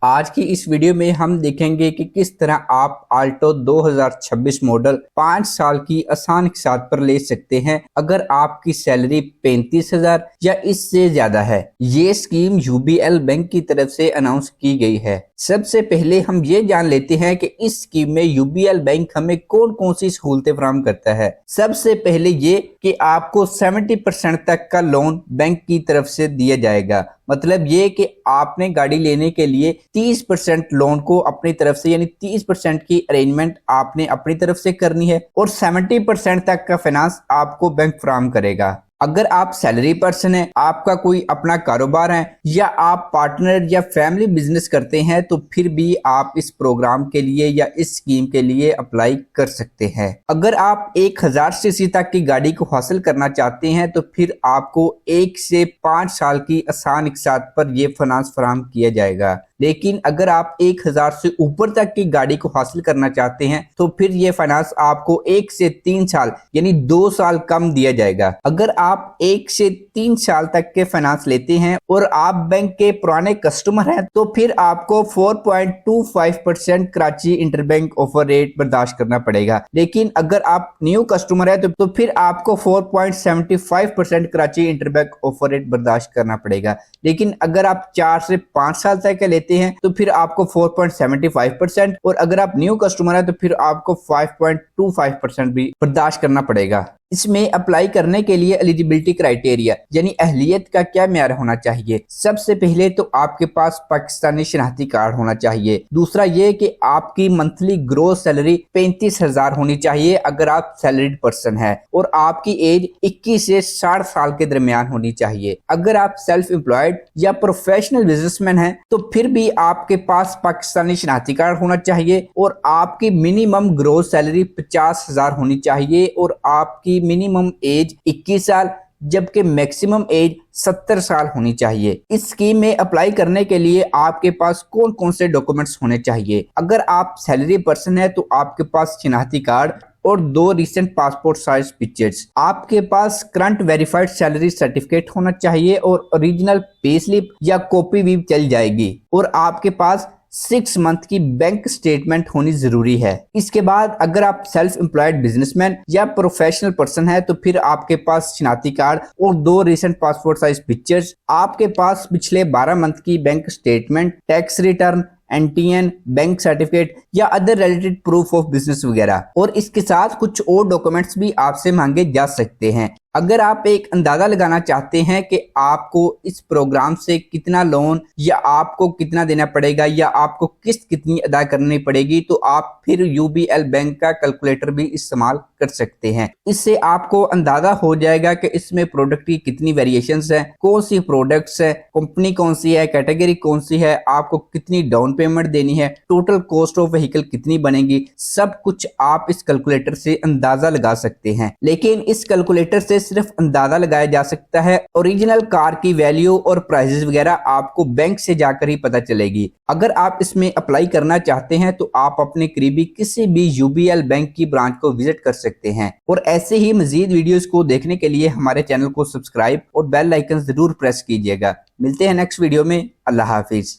आज की इस वीडियो में हम देखेंगे कि किस तरह आप आल्टो 2026 मॉडल 5 साल की आसान किस्त पर ले सकते हैं अगर आपकी सैलरी 35,000 या इससे ज्यादा है। ये स्कीम यूबीएल बैंक की तरफ से अनाउंस की गई है। सबसे पहले हम ये जान लेते हैं कि इस स्कीम में यूबीएल बैंक हमें कौन कौन सी सहूलतें फराहम करता है। सबसे पहले ये कि आपको 70% तक का लोन बैंक की तरफ से दिया जाएगा। मतलब ये कि आपने गाड़ी लेने के लिए 30% लोन को अपनी तरफ से यानी 30% की अरेंजमेंट आपने अपनी तरफ से करनी है और 70% तक का फाइनेंस आपको बैंक फराहम करेगा। अगर आप सैलरी पर्सन है, आपका कोई अपना कारोबार है या आप पार्टनर या फैमिली बिजनेस करते हैं तो फिर भी आप इस प्रोग्राम के लिए या इस स्कीम के लिए अप्लाई कर सकते हैं। अगर आप 1000 सीसी तक की गाड़ी को हासिल करना चाहते हैं तो फिर आपको 1 से 5 साल की आसान किस्त पर यह फाइनेंस फराहम किया जाएगा। लेकिन अगर आप 1000 से ऊपर तक की गाड़ी को हासिल करना चाहते हैं तो फिर ये फाइनेंस आपको 1 से 3 साल यानी 2 साल कम दिया जाएगा। अगर आप 1 से 3 साल तक के फाइनेंस लेते हैं और आप बैंक के पुराने कस्टमर हैं तो फिर आपको 4.25% कराची इंटरबैंक ऑफर रेट बर्दाश्त करना पड़ेगा। लेकिन अगर आप न्यू कस्टमर है तो फिर आपको 4.75% कराची इंटरबैंक ऑफर रेट बर्दाश्त करना पड़ेगा। लेकिन अगर आप 4 से 5 साल तक के लेते हैं तो फिर आपको 4.75% और अगर आप न्यू कस्टमर है तो फिर आपको 5.25% भी बर्दाश्त करना पड़ेगा। इसमें अप्लाई करने के लिए एलिजिबिलिटी क्राइटेरिया यानी अहलियत का क्या म्यार होना चाहिए। सबसे पहले तो आपके पास पाकिस्तानी शनाख्ती कार्ड होना चाहिए। दूसरा ये कि आपकी मंथली ग्रोस सैलरी 35,000 होनी चाहिए अगर आप सैलरीड पर्सन है और आपकी एज 21 से 60 साल के दरमियान होनी चाहिए। अगर आप सेल्फ एम्प्लॉयड या प्रोफेशनल बिजनेसमैन है तो फिर भी आपके पास पाकिस्तानी शनाख्ती कार्ड होना चाहिए और आपकी मिनिमम ग्रोस सैलरी 50,000 होनी चाहिए और आपकी मिनिमम एज 21 साल जबकि मैक्सिमम एज 70 साल होनी चाहिए। इस स्कीम में अप्लाई करने के लिए आपके पास कौन कौन से डॉक्यूमेंट्स होने चाहिए। अगर आप सैलरी पर्सन है तो आपके पास शनाख्ती कार्ड और 2 रिसेंट पासपोर्ट साइज पिक्चर्स। आपके पास करंट वेरीफाइड सैलरी सर्टिफिकेट होना चाहिए और ओरिजिनल पे स्लिप या कॉपी भी चल जाएगी और आपके पास 6 मंथ की बैंक स्टेटमेंट होनी जरूरी है। इसके बाद अगर आप सेल्फ एम्प्लॉयड बिजनेसमैन या प्रोफेशनल पर्सन है तो फिर आपके पास शनाख्ती कार्ड और 2 रिसेंट पासपोर्ट साइज पिक्चर्स। आपके पास पिछले 12 मंथ की bank statement, tax return, NTN, bank certificate या other related proof of business वगैरह और इसके साथ कुछ और डॉक्यूमेंट्स भी आपसे मांगे जा सकते हैं। अगर आप एक अंदाजा लगाना चाहते हैं कि आपको इस प्रोग्राम से कितना लोन या आपको कितना देना पड़ेगा या आपको किस्त कितनी अदा करनी पड़ेगी तो आप फिर यूबीएल बैंक का कैलकुलेटर भी इस्तेमाल कर सकते हैं। इससे आपको अंदाजा हो जाएगा कि इसमें प्रोडक्ट की कितनी वेरिएशंस है, कौन सी प्रोडक्ट्स है, कंपनी कौन सी है, कैटेगरी कौन सी है, आपको कितनी डाउन पेमेंट देनी है, टोटल कॉस्ट ऑफ व्हीकल कितनी बनेगी। सब कुछ आप इस कैलकुलेटर से अंदाजा लगा सकते हैं। लेकिन इस कैलकुलेटर से सिर्फ अंदाजा लगाया जा सकता है, ओरिजिनल कार की वैल्यू और प्राइसेस वगैरह आपको बैंक से जाकर ही पता चलेगी। अगर आप इसमें अप्लाई करना चाहते हैं तो आप अपने करीबी किसी भी यूबीएल बैंक की ब्रांच को विजिट कर सकते हैं और ऐसे ही मजीद वीडियोस को देखने के लिए हमारे चैनल को सब्सक्राइब और बेल आइकन जरूर प्रेस कीजिएगा। मिलते हैं नेक्स्ट वीडियो में। अल्लाह हाफिज।